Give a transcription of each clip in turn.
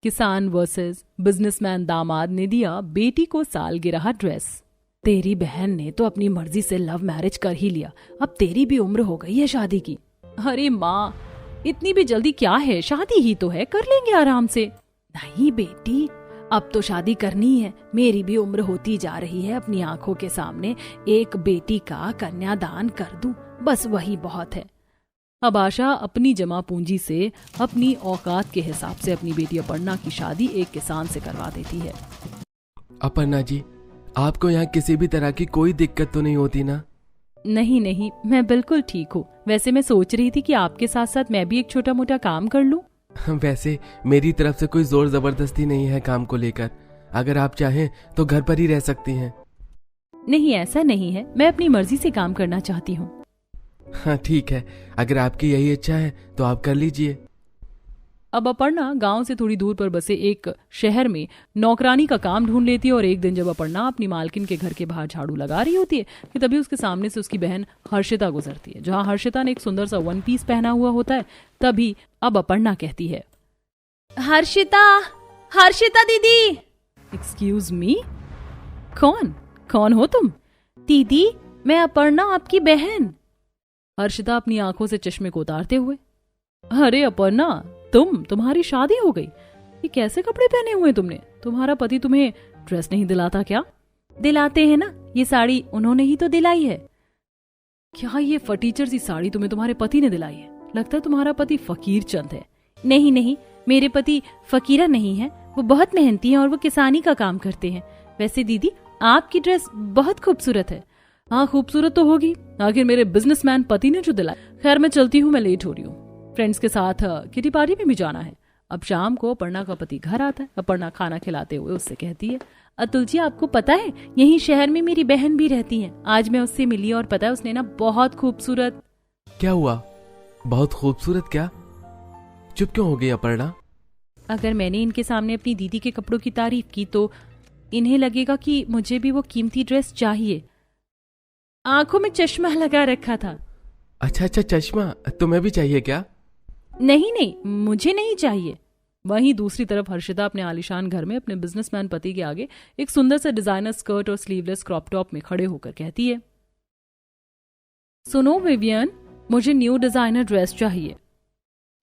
किसान versus businessman दामाद ने दिया बेटी को सालगिरह ड्रेस। तेरी बहन ने तो अपनी मर्जी से लव मैरिज कर ही लिया, अब तेरी भी उम्र हो गई है शादी की। अरे माँ, इतनी भी जल्दी क्या है, शादी ही तो है, कर लेंगे आराम से। नहीं बेटी, अब तो शादी करनी है, मेरी भी उम्र होती जा रही है, अपनी आंखों के सामने एक बेटी का कन्यादान कर दूं, बस वही बहुत है। अब आशा अपनी जमा पूंजी से अपनी औकात के हिसाब से अपनी बेटी अपर्णा की शादी एक किसान से करवा देती है। अपर्णा जी, आपको यहाँ किसी भी तरह की कोई दिक्कत तो नहीं होती ना? नहीं नहीं, मैं बिल्कुल ठीक हूँ। वैसे मैं सोच रही थी कि आपके साथ साथ मैं भी एक छोटा मोटा काम कर लूँ। वैसे मेरी तरफ से कोई जोर जबरदस्ती नहीं है काम को लेकर, अगर आप चाहें तो घर पर ही रह सकती हैं। नहीं, ऐसा नहीं है, मैं अपनी मर्जी से काम करना चाहती हूँ। हाँ ठीक है, अगर आपकी यही इच्छा है तो आप कर लीजिए। अब अपर्णा गांव से थोड़ी दूर पर बसे एक शहर में नौकरानी का काम ढूंढ लेती है और एक दिन जब अपर्णा अपनी मालकिन के घर के बाहर झाड़ू लगा रही होती है कि तभी उसके सामने से उसकी बहन हर्षिता गुजरती है। जहां हर्षिता ने एक सुंदर सा वन पीस पहना हुआ होता है, तभी अब अपर्णा कहती है, हर्षिता, हर्षिता दीदी। एक्सक्यूज मी, कौन हो तुम? दीदी, मैं अपर्णा, आपकी बहन। हर्षिता अपनी आंखों से चश्मे को उतारते हुए, अरे अपर्णा, तुम्हारी शादी हो गई, ये कैसे कपड़े पहने हुए तुमने? तुम्हारा पति तुम्हें ड्रेस नहीं दिलाता क्या? दिलाते हैं ना, ये साड़ी उन्होंने ही तो दिलाई है। क्या ये फटीचर सी साड़ी तुम्हें तुम्हारे पति ने दिलाई है? लगता है तुम्हारा पति फकीर चंद है। नहीं नहीं, मेरे पति फकीरा नहीं है, वो बहुत मेहनती हैं और वो किसानी का काम करते हैं। वैसे दीदी, आपकी ड्रेस बहुत खूबसूरत है। हाँ, खूबसूरत तो होगी, आखिर मेरे बिजनेसमैन पति ने जो दिलाया। खैर मैं चलती हूँ, मैं लेट हो रही हूँ, फ्रेंड्स के साथ किटी पार्टी में भी जाना है। अब शाम को अपर्णा का पति घर आता है। अपर्णा खाना खिलाते हुए उससे कहती है, अतुल जी, आपको पता है यहीं शहर में मेरी बहन भी रहती है। आज मैं उससे मिली और पता है उसने ना बहुत खूबसूरत। क्या हुआ? बहुत खूबसूरत क्या? चुप क्यों हो गई अपर्णा? अगर मैंने इनके सामने अपनी दीदी के कपड़ों की तारीफ की तो इन्हें लगेगा कि मुझे भी वो कीमती ड्रेस चाहिए। आंखों में चश्मा लगा रखा था। अच्छा, चश्मा तुम्हें भी चाहिए क्या? नहीं, मुझे नहीं चाहिए। वहीं दूसरी तरफ हर्षिता अपने आलीशान घर में अपने बिजनेसमैन पति के आगे एक सुंदर सा डिजाइनर स्कर्ट और स्लीवलेस क्रॉप टॉप में खड़े होकर कहती है, सुनो विवियन, मुझे न्यू डिजाइनर ड्रेस चाहिए।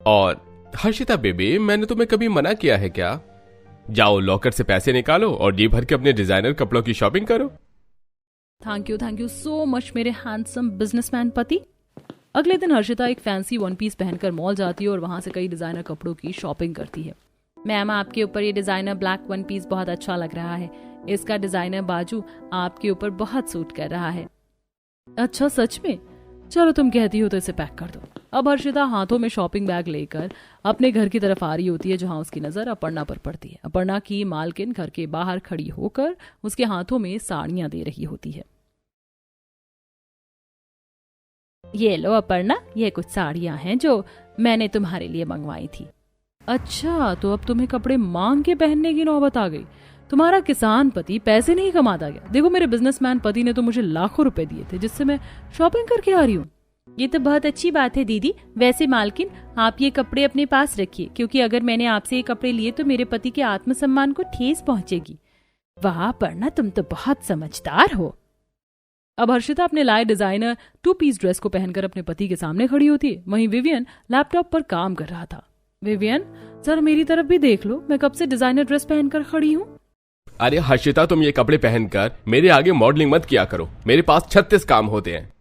और हर्षिता बेबी, मैंने तुम्हें कभी मना किया है क्या? जाओ लॉकर से पैसे निकालो और जी भर के अपने डिजाइनर कपड़ों की शॉपिंग करो। थैंक यू सो मच मेरे हैंडसम बिजनेसमैन पति। अगले दिन हर्षिता एक फैंसी वन पीस पहनकर मॉल जाती है और वहां से कई डिजाइनर कपड़ों की शॉपिंग करती है। मैम, आपके ऊपर ये डिजाइनर ब्लैक वन पीस बहुत अच्छा लग रहा है। इसका डिजाइनर बाजू आपके ऊपर बहुत सूट कर रहा है। अच्छा, सच में? चलो तुम कहती हो तो इसे पैक कर दो। अब हर्षिता हाथों में शॉपिंग बैग लेकर अपने घर की तरफ आ रही होती है, जहां उसकी नजर अपर्णा पर पड़ती है। अपर्णा की मालकिन घर के बाहर खड़ी होकर उसके हाथों में साड़ियां दे रही होती है। ये लो अपर्णा, ये कुछ साड़ियां हैं जो मैंने तुम्हारे लिए मंगवाई थी। अच्छा, तो अब तुम्हें कपड़े मांग के पहनने की नौबत आ गई। तुम्हारा किसान पति पैसे नहीं कमाता गया? देखो, मेरे बिजनेसमैन पति ने तो मुझे लाखों रुपए दिए थे जिससे मैं शॉपिंग करके आ रही हूँ। ये तो बहुत अच्छी बात है दीदी। वैसे मालकिन, आप ये कपड़े अपने पास रखिए, क्योंकि अगर मैंने आपसे ये कपड़े लिए तो मेरे पति के आत्मसम्मान को ठेस पहुंचेगी। वाह अपर्णा, तुम तो बहुत समझदार हो। अब हर्षिता अपने लाए डिजाइनर 2 पीस ड्रेस को पहनकर अपने पति के सामने खड़ी होती है। वहीं विवियन लैपटॉप पर काम कर रहा था। विवियन, जरा मेरी तरफ भी देख लो, मैं कब से डिजाइनर ड्रेस पहनकर खड़ी हूँ। अरे हर्षिता, तुम ये कपड़े पहनकर मेरे आगे मॉडलिंग मत किया करो, मेरे पास 36 काम होते हैं।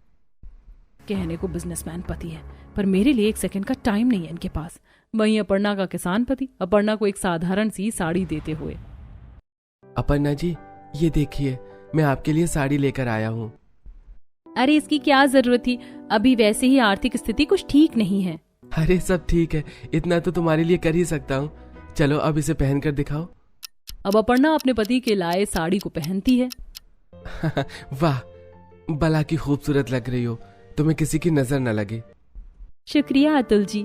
कहने को बिजनेसमैन पति है, पर मेरे लिए 1 सेकंड का टाइम नहीं है इनके पास। वहीं अपर्णा का किसान पति अपर्णा को एक साधारण सी साड़ी देते हुए, अपर्णा जी, ये देखिए, मैं आपके लिए साड़ी लेकर आया हूँ। अरे इसकी क्या जरूरत थी, अभी वैसे ही आर्थिक स्थिति कुछ ठीक नहीं है। अरे सब ठीक है, इतना तो तुम्हारे लिए कर ही सकता हूँ। चलो अब इसे पहनकर दिखाओ। अब अपर्णा अपने पति के लाए साड़ी को पहनती है। वाह, भला की खूबसूरत लग रही हो, तुम्हें किसी की नजर न लगे। शुक्रिया अतुल जी।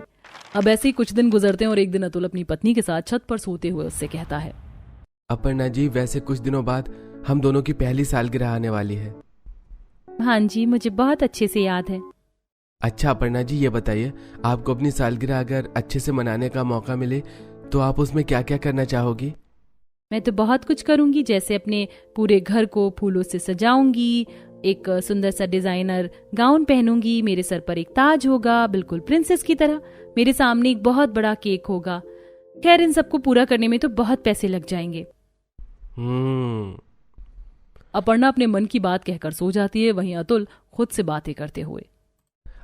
अब ऐसे ही कुछ दिन गुजरते हैं और एक दिन अतुल अपनी पत्नी के साथ छत पर सोते हुए उससे कहता है, अपर्णा जी, वैसे कुछ दिनों बाद हम दोनों की पहली सालगिरह आने वाली है। हाँ जी, मुझे बहुत अच्छे से याद है। अच्छा अपर्णा जी, ये बताइए, आपको अपनी सालगिरह अगर अच्छे से मनाने का मौका मिले तो आप उसमें क्या क्या करना चाहोगी? मैं तो बहुत कुछ करूंगी, जैसे अपने पूरे घर को फूलों से सजाऊंगी, एक सुंदर सा डिजाइनर गाउन पहनूंगी, मेरे सर पर एक ताज होगा बिल्कुल प्रिंसेस की तरह, मेरे सामने एक बहुत बड़ा केक होगा। खैर इन सबको पूरा करने में तो बहुत पैसे लग जाएंगे। अपर्णा अपने मन की बात कहकर सो जाती है। वहीं अतुल खुद से बातें करते हुए,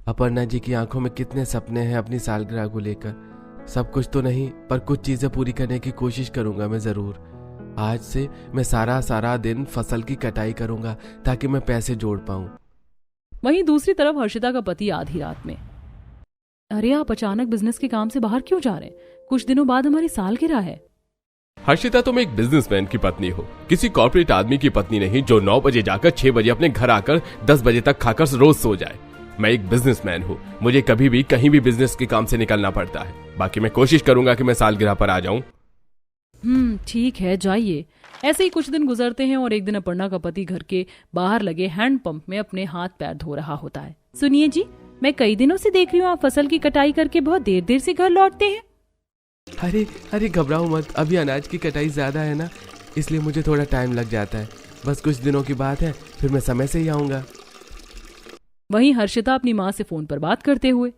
अपर्णा जी की आंखों में कितने सपने हैं अपनी सालगिरह को लेकर। सब कुछ तो नहीं, पर कुछ चीजें पूरी करने की कोशिश करूंगा मैं जरूर। आज से मैं सारा दिन फसल की कटाई करूंगा ताकि मैं पैसे जोड़ पाऊं। वहीं दूसरी तरफ हर्षिता का पति आधी रात में, अरे आप अचानक बिजनेस के काम से बाहर क्यों जा रहे हैं? कुछ दिनों बाद हमारी सालगिरह है। हर्षिता, तुम एक बिजनेसमैन की पत्नी हो, किसी कॉर्पोरेट आदमी की पत्नी नहीं जो 9 बजे जाकर 6 बजे अपने घर आकर 10 बजे तक खाकर रोज सो जाए। मैं एक बिजनेसमैन हूँ, मुझे कभी भी कहीं भी बिजनेस के काम से निकलना पड़ता है। बाकी मैं कोशिश करूंगा कि मैं सालगिरह पर आ जाऊं। ठीक है, जाइए। ऐसे ही कुछ दिन गुजरते हैं और एक दिन अपर्णा का पति घर के बाहर लगे हैंडपंप में अपने हाथ पैर धो रहा होता है। सुनिए जी, मैं कई दिनों से देख रही हूँ आप फसल की कटाई करके बहुत देर से घर लौटते हैं। अरे घबराओ मत, अभी अनाज की कटाई ज्यादा है ना, इसलिए मुझे थोड़ा टाइम लग जाता है। बस कुछ दिनों की बात है, फिर मैं समय से ही आऊंगा। वहीं हर्षिता अपनी माँ से फोन पर बात करते हुए,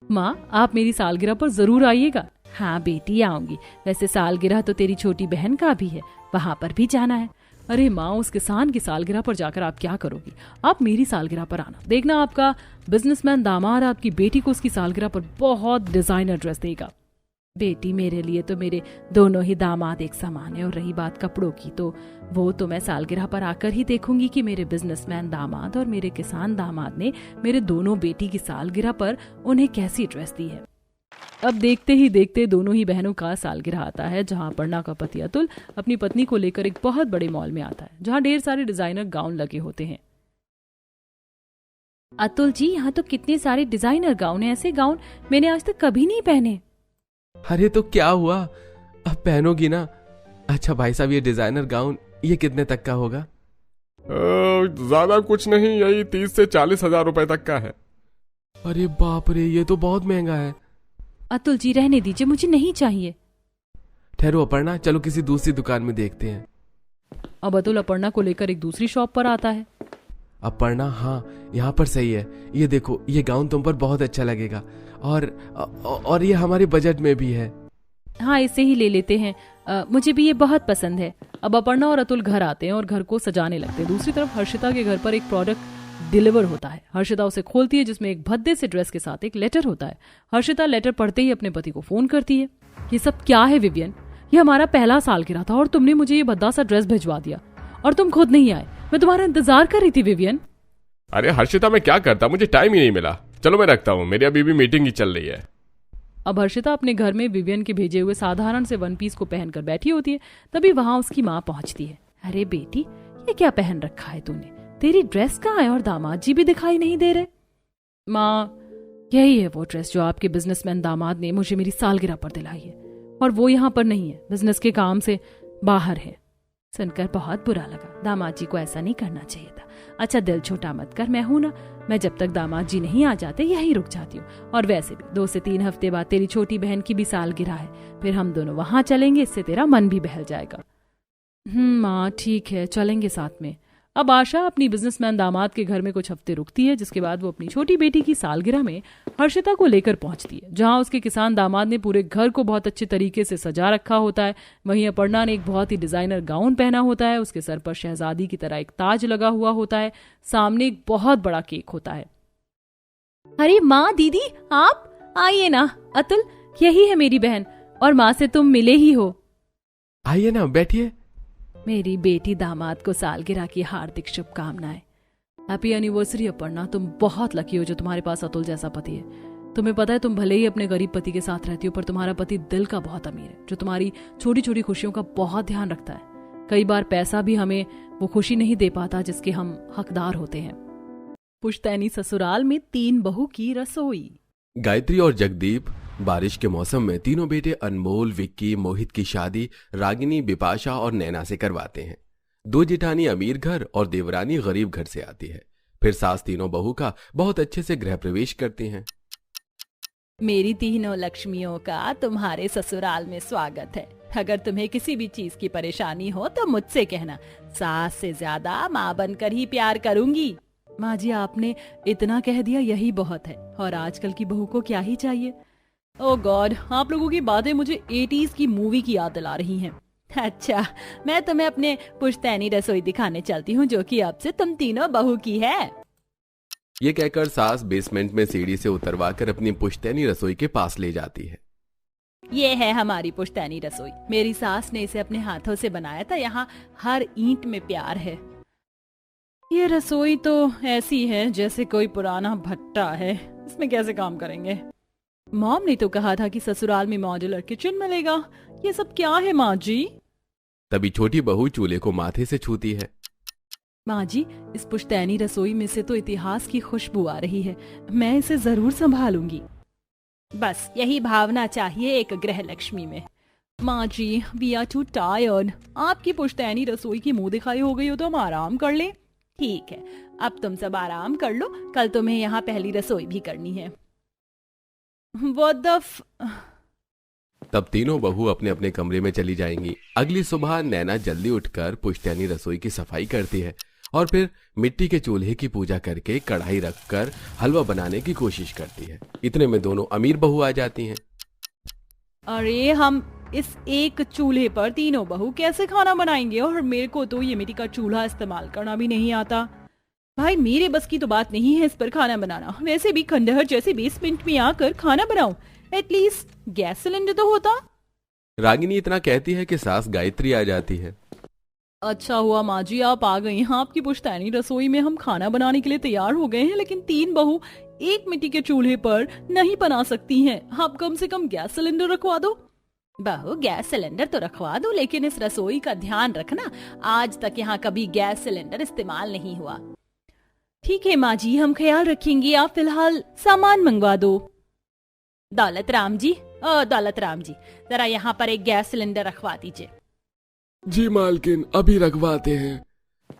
माँ आप मेरी सालगिरह पर जरूर आइएगा। हाँ बेटी आऊंगी, वैसे सालगिरह तो तेरी छोटी बहन का भी है, वहां पर भी जाना है। अरे माँ, उस किसान की सालगिरह पर जाकर आप क्या करोगी? आप मेरी सालगिरह पर आना, देखना आपका बिजनेसमैन दामाद आपकी बेटी को उसकी सालगिरह पर बहुत डिजाइनर ड्रेस देगा। बेटी मेरे लिए तो मेरे दोनों ही दामाद एक समान है, और रही बात कपड़ों की तो वो तो मैं सालगिरह पर आकर ही देखूंगी कि मेरे बिजनेसमैन दामाद और मेरे किसान दामाद ने मेरे दोनों बेटी की सालगिरह पर उन्हें कैसी ड्रेस दी है। अब देखते ही देखते दोनों ही बहनों का सालगिरह आता है, जहां अपर्णा का पति अतुल अपनी पत्नी को लेकर एक बहुत बड़े मॉल में आता है, जहां ढेर सारे डिजाइनर गाउन लगे होते हैं। अतुल जी, यहाँ तो कितने सारे डिजाइनर गाउन हैं, ऐसे गाउन मैंने आज तक कभी नहीं पहने। अरे तो क्या हुआ, अब पहनोगी ना। अच्छा भाई साहब, ये डिजाइनर गाउन ये कितने तक का होगा? ज्यादा कुछ नहीं, यही 30 से 40 हजार रुपए तक का है। अरे बाप रे, ये तो बहुत महंगा है। अतुल जी रहने दीजिए, मुझे नहीं चाहिए। ठहरो अपर्णा, चलो किसी दूसरी दुकान में देखते हैं। अब अतुल अपर्णा को लेकर एक दूसरी शॉप पर आता है। अपर्णा, हाँ यहाँ पर सही है, ये देखो ये गाउन तुम पर बहुत अच्छा लगेगा, और ये हमारे बजट में भी है। हाँ इसे ही ले लेते हैं, मुझे भी ये बहुत पसंद है। अब अपर्णा और अतुल घर आते हैं और घर को सजाने लगते हैं। दूसरी तरफ हर्षिता के घर पर एक प्रोडक्ट डिलीवर होता है। हर्षिता उसे खोलती है, जिसमें एक भद्दे से ड्रेस के साथ एक लेटर होता है। हर्षिता लेटर पढ़ते ही अपने पति को फोन करती है। ये सब क्या है विवियन? ये हमारा पहला सालगिरह था और तुमने मुझे ये भद्दा सा ड्रेस भिजवा दिया और तुम खुद नहीं आए। मैं तुम्हारा इंतजार कर रही थी विवियन। अरे हर्षिता, मैं क्या करता, मुझे टाइम ही नहीं मिला। चलो मैं रखता हूँ, मेरी अभी भी मीटिंग ही चल रही है। अब हर्षिता अपने घर में विवियन के भेजे हुए साधारण से वन पीस को पहनकर बैठी होती है। तभी वहां उसकी माँ पहुंचती है। अरे बेटी, ये क्या पहन रखा है तूने? तेरी ड्रेस कहाँ है और दामाद जी भी दिखाई नहीं दे रहे। माँ, यही है वो ड्रेस जो आपके बिजनेसमैन दामाद ने मुझे मेरी सालगिरह पर दिलाई है, और वो यहाँ पर नहीं है, बिजनेस के काम से बाहर है। सुनकर बहुत बुरा लगा, दामाद जी को ऐसा नहीं करना चाहिए था। अच्छा दिल छोटा मत कर, मैं हूं ना, मैं जब तक दामाद जी नहीं आ जाते यहीं रुक जाती हूँ। और वैसे भी 2 से 3 हफ्ते बाद तेरी छोटी बहन की भी सालगिरह है, फिर हम दोनों वहां चलेंगे, इससे तेरा मन भी बहल जाएगा। माँ ठीक है, चलेंगे साथ में। अब आशा अपनी बिजनेसमैन दामाद के घर में कुछ हफ्ते रुकती है, जिसके बाद वो अपनी छोटी बेटी की सालगिरह में हर्षिता को लेकर पहुंचती है, जहां उसके किसान दामाद ने पूरे घर को बहुत अच्छे तरीके से सजा रखा होता है। वहीं अपर्णा ने एक बहुत ही डिजाइनर गाउन पहना होता है, उसके सर पर शहजादी की तरह एक ताज लगा हुआ होता है, सामने एक बहुत बड़ा केक होता है। अरे माँ, दीदी आप आइए ना। अतुल, यही है मेरी बहन, और माँ से तुम मिले ही हो। आइए ना, बैठिए। मेरी बेटी दामाद को सालगिरह की हार्दिक शुभकामनाएं। हैप्पी एनिवर्सरी अपर्णा, तुम बहुत लकी हो जो तुम्हारे पास अतुल जैसा पति है। तुम्हें पता है, तुम भले ही अपने गरीब पति के साथ रहती हो, पर तुम्हारा पति दिल का बहुत अमीर है, जो तुम्हारी छोटी छोटी खुशियों का बहुत ध्यान रखता है। कई बार पैसा भी हमें वो खुशी नहीं दे पाता जिसके हम हकदार होते हैं। पुश्तैनी ससुराल में 3 बहू की रसोई। गायत्री और जगदीप बारिश के मौसम में तीनों बेटे अनमोल, विक्की, मोहित की शादी रागिनी, बिपाशा और नैना से करवाते हैं। 2 जेठानी अमीर घर और देवरानी गरीब घर से आती है। फिर सास तीनों बहू का बहुत अच्छे से गृह प्रवेश करती हैं। मेरी तीनों लक्ष्मियों का तुम्हारे ससुराल में स्वागत है। अगर तुम्हें किसी भी चीज की परेशानी हो तो मुझसे कहना, सास से ज्यादा माँ बनकर ही प्यार करूंगी। माँ जी, आपने इतना कह दिया यही बहुत है, और आजकल की बहू को क्या ही चाहिए। ओह गॉड, आप लोगों की बातें मुझे 80s की मूवी की याद दिला रही हैं। अच्छा, मैं तुम्हें अपने पुश्तैनी रसोई दिखाने चलती हूँ, जो कि अब से तुम तीनों बहू की है। ये कहकर सास बेसमेंट में सीढ़ी से उतरवा कर अपनी पुश्तैनी रसोई के पास ले जाती है। ये है हमारी पुश्तैनी रसोई। मेरी सास ने इसे अपने हाथों से बनाया था। यहाँ हर ईंट में प्यार है। ये रसोई तो ऐसी है जैसे कोई पुराना भट्टा है। इसमें कैसे काम करेंगे? मॉम ने तो कहा था कि ससुराल में मॉड्यूलर किचन मिलेगा। ये सब क्या है माँ जी? तभी छोटी बहू चूल्हे को माथे से छूती है। माँ जी, इस पुश्तैनी रसोई में से तो इतिहास की खुशबू आ रही है। मैं इसे जरूर संभालूंगी। बस यही भावना चाहिए एक गृह लक्ष्मी में। माँ जी, वी आर टू टायर्ड। आपकी पुश्तैनी रसोई की मुंह दिखाई हो गई हो तो हम आराम कर लें। ठीक है, अब तुम सब आराम कर लो। कल तुम्हें यहाँ पहली रसोई भी करनी है। What the तब तीनों बहू अपने अपने कमरे में चली जाएंगी। अगली सुबह नैना जल्दी उठकर पुश्तैनी रसोई की सफाई करती है और फिर मिट्टी के चूल्हे की पूजा करके कढ़ाई रखकर हलवा बनाने की कोशिश करती है। इतने में दोनों अमीर बहू आ जाती हैं। अरे, हम इस एक चूल्हे पर तीनों बहू कैसे खाना बनाएंगे? और मेरे को तो ये मिट्टी का चूल्हा इस्तेमाल करना भी नहीं आता। भाई, मेरे बस की तो बात नहीं है इस पर खाना बनाना। वैसे भी खंडहर जैसे बेसमेंट में आकर खाना बनाऊं, एटलीस्ट गैस सिलेंडर तो होता। रागिनी इतना कहती है कि सास गायत्री आ जाती है। अच्छा हुआ माँ जी आप आ गई। हाँ, आपकी पुश्तैनी रसोई में हम खाना बनाने के लिए तैयार हो गए हैं, लेकिन तीन बहू एक मिट्टी के चूल्हे पर नहीं बना सकती हैं। आप कम से कम गैस सिलेंडर रखवा दो। बहू, गैस सिलेंडर तो रखवा दो, लेकिन इस रसोई का ध्यान रखना, आज तक यहाँ कभी गैस सिलेंडर इस्तेमाल नहीं हुआ। ठीक है माँ जी, हम ख्याल रखेंगे। आप फिलहाल सामान मंगवा दो। दौलत राम जी, जरा यहाँ पर एक गैस सिलेंडर रखवा दीजिए। जी मालकिन, अभी रखवाते हैं।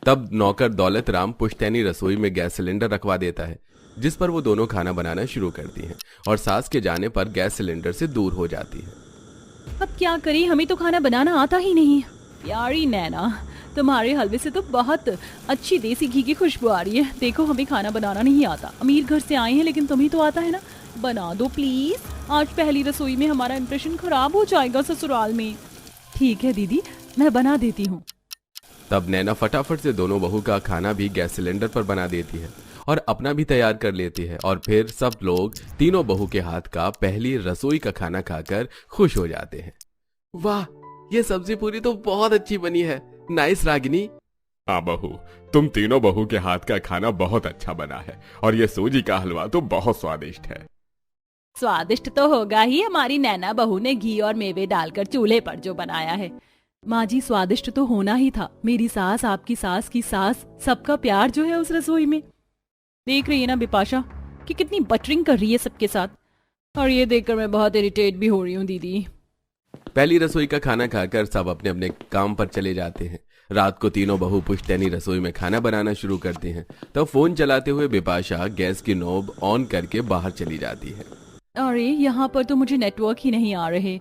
तब नौकर दौलत राम पुश्तैनी रसोई में गैस सिलेंडर रखवा देता है, जिस पर वो दोनों खाना बनाना शुरू करती हैं और सास के जाने पर गैस सिलेंडर से दूर हो जाती है। अब क्या करें, हमें तो खाना बनाना आता ही नहीं। प्यारी नैना, तुम्हारे हलवे से तो बहुत अच्छी देसी घी की खुशबू आ रही है। देखो, हमें खाना बनाना नहीं आता। अमीर घर से आए हैं, लेकिन तुम्हें तो आता है ना। बना दो प्लीज। आज पहली रसोई में हमारा इंप्रेशन खराब हो जाएगा ससुराल में। ठीक है दीदी, मैं बना देती हूँ। तब नैना फटाफट से दोनों बहू का खाना भी गैस सिलेंडर पर बना देती है और अपना भी तैयार कर लेती है। और फिर सब लोग तीनों बहू के हाथ का पहली रसोई का खाना खाकर खुश हो जाते हैं। वाह, ये सब्जी पूरी तो बहुत अच्छी बनी है। नाइस रागिनी। हाँ बहू, तुम तीनों बहू के हाथ का खाना बहुत अच्छा बना है, और ये सूजी का हलवा तो बहुत स्वादिष्ट है। स्वादिष्ट तो होगा ही। हमारी नैना बहू ने घी और मेवे डालकर चूल्हे पर जो बनाया है। माँ जी, स्वादिष्ट तो होना ही था। मेरी सास, आपकी सास की सास, सबका प्यार जो है उस रसोई में। देख रही है ना बिपाशा कि कितनी बटरिंग कर रही है सबके साथ। और ये देखकर मैं बहुत इरिटेट भी हो रही हूँ दीदी। पहली रसोई का खाना खाकर सब अपने अपने काम पर चले जाते हैं। रात को तीनों बहू पुश्तैनी रसोई में खाना बनाना शुरू करते हैं। तब फोन चलाते हुए बिपाशा गैस की नॉब ऑन करके बाहर चली जाती है। अरे, यहाँ पर तो मुझे नेटवर्क ही नहीं आ रहे।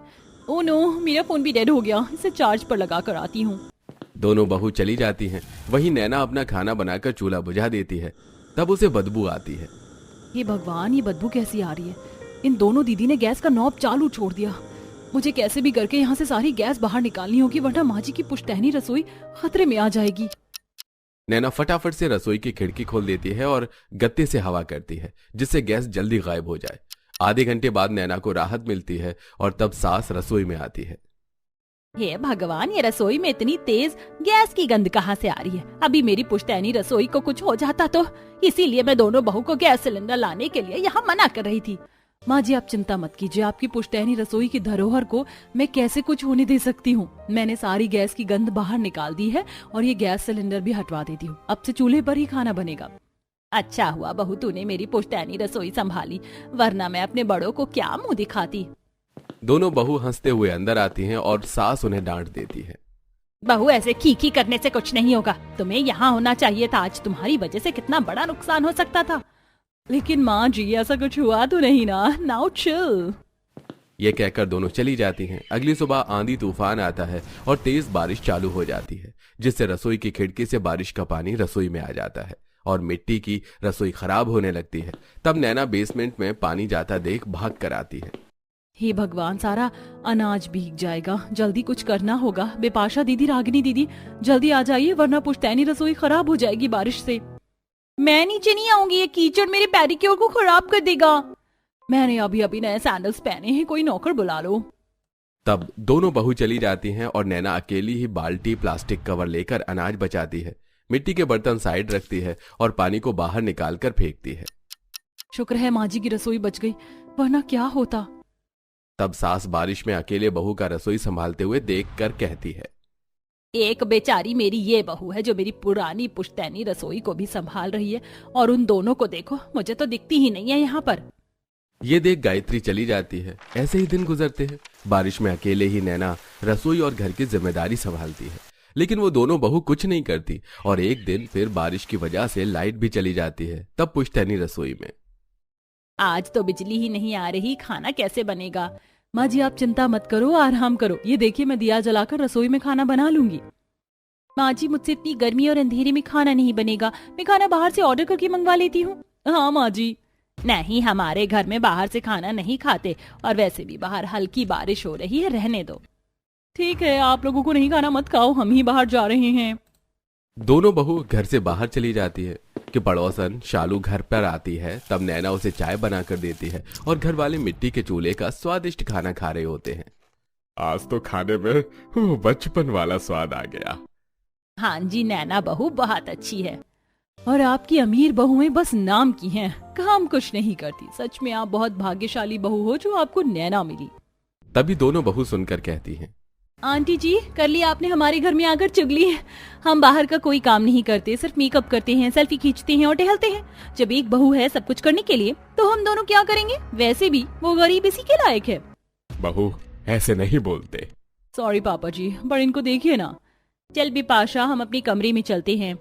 ओह नो, मेरा फोन भी डेड हो गया। इसे चार्ज पर लगा कर आती हूँ। दोनों बहू चली जाती हैं। वहीं नैना अपना खाना बनाकर चूल्हा बुझा देती है। तब उसे बदबू आती है। ये भगवान, ये बदबू कैसी आ रही है? इन दोनों दीदी ने गैस का नॉब चालू छोड़ दिया। मुझे कैसे भी करके यहाँ से सारी गैस बाहर निकालनी होगी, वरना माँ जी की पुश्तैनी रसोई खतरे में आ जाएगी। नैना फटाफट से रसोई की खिड़की खोल देती है और गत्ते से हवा करती है, जिससे गैस जल्दी गायब हो जाए। आधे घंटे बाद नैना को राहत मिलती है और तब सास रसोई में आती है। हे भगवान, ये रसोई में इतनी तेज गैस की गंध कहाँ से आ रही है? अभी मेरी पुश्तैनी रसोई को कुछ हो जाता तो। इसीलिए मैं दोनों बहू को गैस सिलेंडर लाने के लिए यहाँ मना कर रही थी। माँ जी, आप चिंता मत कीजिए। आपकी पुश्तैनी रसोई की धरोहर को मैं कैसे कुछ होने दे सकती हूँ। मैंने सारी गैस की गंध बाहर निकाल दी है और ये गैस सिलेंडर भी हटवा देती हूँ। अब से चूल्हे पर ही खाना बनेगा। अच्छा हुआ बहू तूने मेरी पुश्तैनी रसोई संभाली, वरना मैं अपने बड़ों को क्या मुंह दिखाती। दोनों बहू हंसते हुए अंदर आती हैं और सास उन्हें डांट देती है। बहू, ऐसे खीखी करने से कुछ नहीं होगा। तुम्हें यहाँ होना चाहिए था। आज तुम्हारी वजह से कितना बड़ा नुकसान हो सकता था। लेकिन माँ जी ऐसा कुछ हुआ तो नहीं ना, नाउ चिल। ये कहकर दोनों चली जाती हैं। अगली सुबह आंधी तूफान आता है और तेज बारिश चालू हो जाती है, जिससे रसोई की खिड़की से बारिश का पानी रसोई में आ जाता है और मिट्टी की रसोई खराब होने लगती है। तब नैना बेसमेंट में पानी जाता देख भाग कर आती है। हे भगवान, सारा अनाज भीग जाएगा, जल्दी कुछ करना होगा। बिपाशा दीदी, रागिनी दीदी, जल्दी आ जाइए वरना पुश्तैनी रसोई खराब हो जाएगी बारिश से। मैं नीचे नहीं आऊंगी, ये कीचड़ मेरे पैडिक्योर को खराब कर देगा। मैंने अभी अभी नए सैंडल्स पहने हैं, कोई नौकर बुला लो। तब दोनों बहू चली जाती हैं और नैना अकेली ही बाल्टी प्लास्टिक कवर लेकर अनाज बचाती है, मिट्टी के बर्तन साइड रखती है और पानी को बाहर निकालकर फेंकती है। शुक्र है माँ जी की रसोई बच गई, वरना क्या होता। तब सास बारिश में अकेले बहू का रसोई संभालते हुए देखकर कहती है, एक बेचारी मेरी ये बहू है जो मेरी पुरानी पुश्तैनी रसोई को भी संभाल रही है, और उन दोनों को देखो, मुझे तो दिखती ही नहीं है यहाँ पर। ये देख गायत्री चली जाती है। ऐसे ही दिन गुजरते हैं। बारिश में अकेले ही नैना रसोई और घर की जिम्मेदारी संभालती है, लेकिन वो दोनों बहू कुछ नहीं करती और एक दिन फिर बारिश की वजह से लाइट भी चली जाती है। तब पुश्तैनी रसोई में, आज तो बिजली ही नहीं आ रही, खाना कैसे बनेगा। माँ जी आप चिंता मत करो, आराम करो, ये देखिए मैं दिया जलाकर रसोई में खाना बना लूंगी। माँ जी मुझसे इतनी गर्मी और अंधेरे में खाना नहीं बनेगा, मैं खाना बाहर से ऑर्डर करके मंगवा लेती हूँ। हाँ माँ जी। नहीं, हमारे घर में बाहर से खाना नहीं खाते, और वैसे भी बाहर हल्की बारिश हो रही है, रहने दो। ठीक है, आप लोगों को नहीं खाना मत खाओ, हम ही बाहर जा रहे हैं। दोनों बहू घर से बाहर चली जाती है कि पड़ोसन शालू घर पर आती है। तब नैना उसे चाय बना कर देती है और घर वाले मिट्टी के चूल्हे का स्वादिष्ट खाना खा रहे होते हैं। आज तो खाने में वो बचपन वाला स्वाद आ गया। हाँ जी, नैना बहू बहुत अच्छी है, और आपकी अमीर बहुएं बस नाम की हैं, काम कुछ नहीं करती। सच में आप बहुत भाग्यशाली बहू हो जो आपको नैना मिली। तभी दोनों बहू सुनकर कहती हैं, आंटी जी, कर लिया आपने हमारे घर में आकर चुगली है। हम बाहर का कोई काम नहीं करते, सिर्फ मेकअप करते हैं, सेल्फी खींचते हैं और टहलते हैं। जब एक बहू है सब कुछ करने के लिए, तो हम दोनों क्या करेंगे। वैसे भी वो गरीब इसी के लायक है। बहू ऐसे नहीं बोलते। सॉरी पापा जी, पर इनको देखिए ना। चल बिपाशा, हम अपने कमरे में चलते हैं।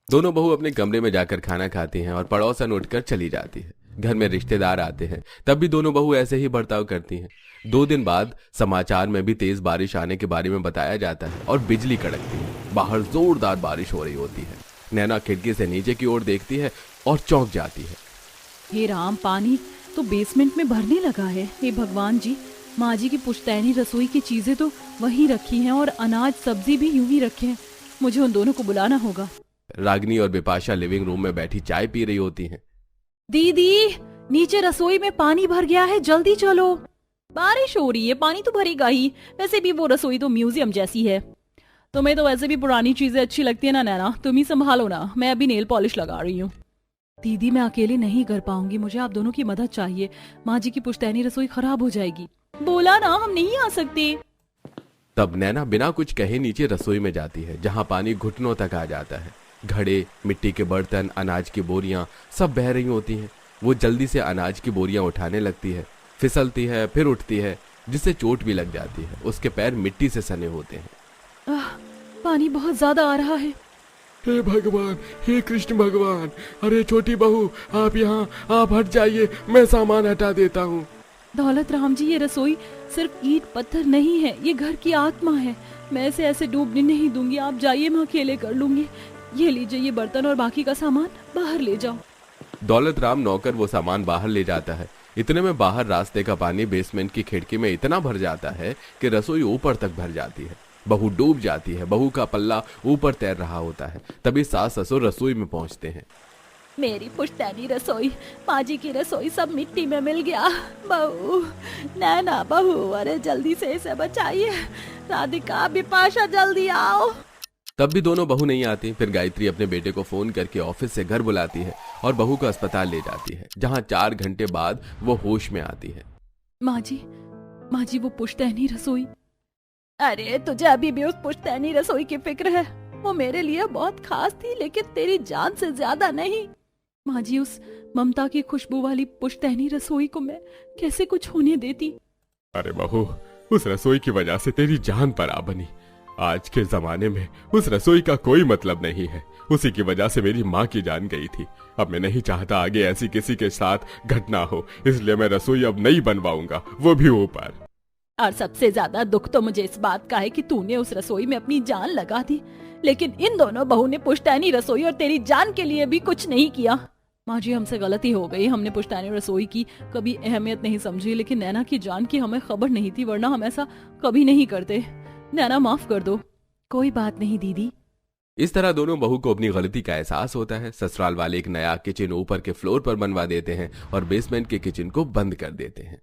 दोनों बहू अपने कमरे में जाकर खाना खाती हैं और पड़ोसन उठकर चली जाती है। घर में रिश्तेदार आते हैं, तब भी दोनों बहू ऐसे ही बर्ताव करती हैं। 2 दिन बाद समाचार में भी तेज बारिश आने के बारे में बताया जाता है और बिजली कड़कती है। बाहर जोरदार बारिश हो रही होती है। नैना खिड़की से नीचे की ओर देखती है और चौंक जाती है। हे राम, पानी तो बेसमेंट में भरने लगा है। हे भगवान जी, माँ जी की पुश्तैनी रसोई की चीजें तो वहीं रखी हैं और अनाज सब्जी भी यूं ही रखे हैं। मुझे उन दोनों को बुलाना होगा। रागिनी और बिपाशा लिविंग रूम में बैठी चाय पी रही होती हैं। दीदी, नीचे रसोई में पानी भर गया है, जल्दी चलो। बारिश हो रही है, पानी तो भरेगा ही। वैसे भी वो रसोई तो म्यूजियम जैसी है। तुम्हें तो वैसे भी पुरानी चीजें अच्छी लगती है ना नैना, तुम ही संभालो ना, मैं अभी नेल पॉलिश लगा रही हूँ। दीदी मैं अकेले नहीं कर पाऊंगी, मुझे आप दोनों की मदद चाहिए। माँ जी की पुश्तैनी रसोई खराब हो जाएगी। बोला ना, हम नहीं आ सकते। तब नैना बिना कुछ कहे नीचे रसोई में जाती है, जहाँ पानी घुटनों तक आ जाता है। घड़े, मिट्टी के बर्तन, अनाज की बोरियां सब बह रही होती हैं। वो जल्दी से अनाज की बोरियां उठाने लगती है, फिसलती है, फिर उठती है, जिससे चोट भी लग जाती है। उसके पैर मिट्टी से सने होते हैं। पानी बहुत ज्यादा आ रहा है। हे भगवान, हे कृष्ण भगवान, अरे छोटी बहू आप यहाँ, आप हट जाइए, मैं सामान हटा देता हूँ। दौलत राम जी, ये रसोई सिर्फ ईंट पत्थर नहीं है, ये घर की आत्मा है। मैं इसे ऐसे डूबने नहीं दूंगी, आप जाइए, मैं अकेले कर लूंगी। ये लीजिए, ये बर्तन और बाकी का सामान बाहर ले जाओ। दौलत राम नौकर वो सामान बाहर ले जाता है। इतने में बाहर रास्ते का पानी बेसमेंट की खिड़की में इतना भर जाता है कि रसोई ऊपर तक भर जाती है। बहू डूब जाती है। बहू का पल्ला ऊपर तैर रहा होता है। तभी सास ससुर रसोई में पहुंचते हैं। मेरी पुश्तैनी रसोई, माँ जी की रसोई सब मिट्टी में मिल गया। बहू, नैना बहू, अरे जल्दी से इसे बचाइए। राधिका, बिपाशा, जल्दी आओ। तब भी दोनों बहू नहीं आती। फिर गायत्री अपने बेटे को फोन करके ऑफिस से घर बुलाती है और बहू को अस्पताल ले जाती है, जहाँ 4 घंटे बाद वो होश में आती है। माँ जी वो पुश्तैनी रसोई। अरे तुझे अभी भी उस पुश्तैनी रसोई की फिक्र है। वो मेरे लिए बहुत खास थी, लेकिन तेरी जान से ज्यादा नहीं। माँ जी, उस ममता की खुशबू वाली पुश्तैनी रसोई को मैं कैसे कुछ होने देती। अरे बहू, उस रसोई की वजह से तेरी जान पर आ बनी। आज के जमाने में उस रसोई का कोई मतलब नहीं है। उसी की वजह से मेरी माँ की जान गई थी। अब मैं नहीं चाहता आगे ऐसी किसी के साथ घटना हो, इसलिए मैं रसोई अब नहीं बनवाऊंगा, वो भी ऊपर। और सबसे ज्यादा दुख तो मुझे इस बात का है कि तूने उस रसोई में अपनी जान लगा दी, लेकिन इन दोनों बहू ने पुश्तैनी रसोई और तेरी जान के लिए भी कुछ नहीं किया। माँ जी, हमसे गलती हो गई। हमने पुश्तैनी रसोई की कभी अहमियत नहीं समझी, लेकिन नैना की जान की हमें खबर नहीं थी, वरना हम ऐसा कभी नहीं करते। नैना, माफ कर दो। कोई बात नहीं दीदी। इस तरह दोनों बहू को अपनी गलती का एहसास होता है। ससुराल वाले एक नया किचन ऊपर के फ्लोर पर बनवा देते हैं और बेसमेंट के किचन को बंद कर देते हैं।